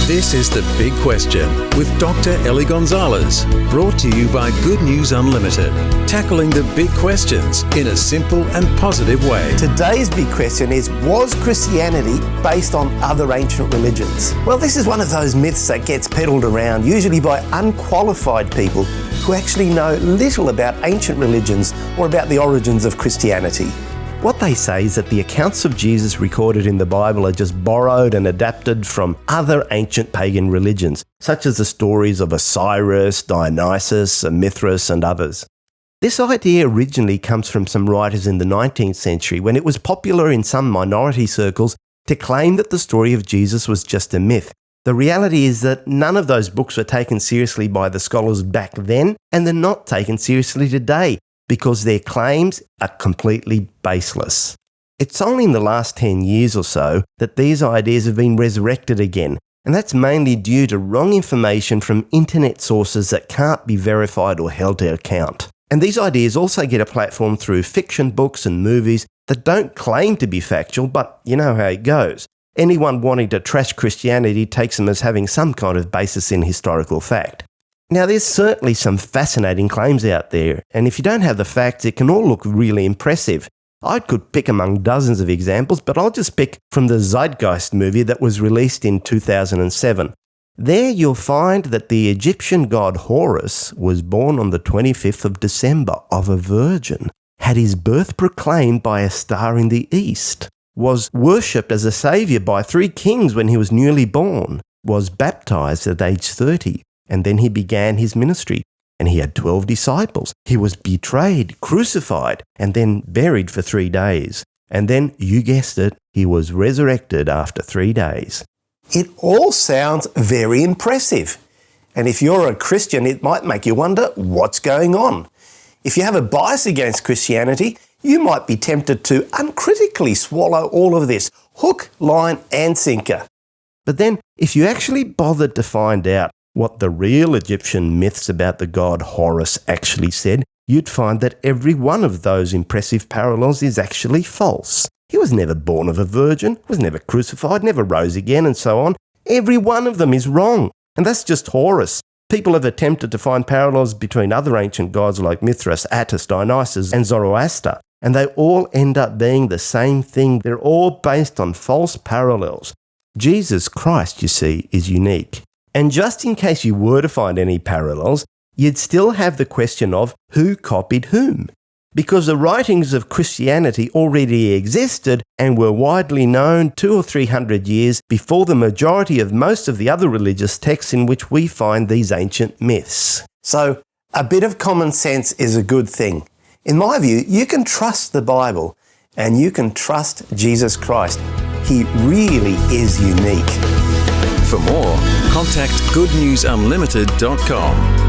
This is The Big Question with Dr. Ellie Gonzalez, brought to you by Good News Unlimited, tackling the big questions in a simple and positive way. Today's big question is, was Christianity based on other ancient religions? Well, this is one of those myths that gets peddled around, usually by unqualified people who actually know little about ancient religions or about the origins of Christianity. What they say is that the accounts of Jesus recorded in the Bible are just borrowed and adapted from other ancient pagan religions, such as the stories of Osiris, Dionysus, Mithras, and others. This idea originally comes from some writers in the 19th century, when it was popular in some minority circles to claim that the story of Jesus was just a myth. The reality is that none of those books were taken seriously by the scholars back then, and they're not taken seriously today, because their claims are completely baseless. It's only in the last 10 years or so that these ideas have been resurrected again, and that's mainly due to wrong information from internet sources that can't be verified or held to account. And these ideas also get a platform through fiction books and movies that don't claim to be factual, but you know how it goes. Anyone wanting to trash Christianity takes them as having some kind of basis in historical fact. Now, there's certainly some fascinating claims out there, and if you don't have the facts, it can all look really impressive. I could pick among dozens of examples, but I'll just pick from the Zeitgeist movie that was released in 2007. There you'll find that the Egyptian god Horus was born on the 25th of December of a virgin, had his birth proclaimed by a star in the east, was worshipped as a saviour by 3 kings when he was newly born, was baptised at age 30, and then he began his ministry, and he had 12 disciples. He was betrayed, crucified, and then buried for 3 days. And then, you guessed it, he was resurrected after 3 days. It all sounds very impressive. And if you're a Christian, it might make you wonder what's going on. If you have a bias against Christianity, you might be tempted to uncritically swallow all of this, hook, line, and sinker. But then, if you actually bothered to find out what the real Egyptian myths about the god Horus actually said, you'd find that every one of those impressive parallels is actually false. He was never born of a virgin, was never crucified, never rose again, and so on. Every one of them is wrong. And that's just Horus. People have attempted to find parallels between other ancient gods like Mithras, Attis, Dionysus, and Zoroaster, and they all end up being the same thing. They're all based on false parallels. Jesus Christ, you see, is unique. And just in case you were to find any parallels, you'd still have the question of who copied whom. Because the writings of Christianity already existed and were widely known 200 or 300 years before the majority of most of the other religious texts in which we find these ancient myths. So, a bit of common sense is a good thing. In my view, you can trust the Bible and you can trust Jesus Christ. He really is unique. For more, contact goodnewsunlimited.com.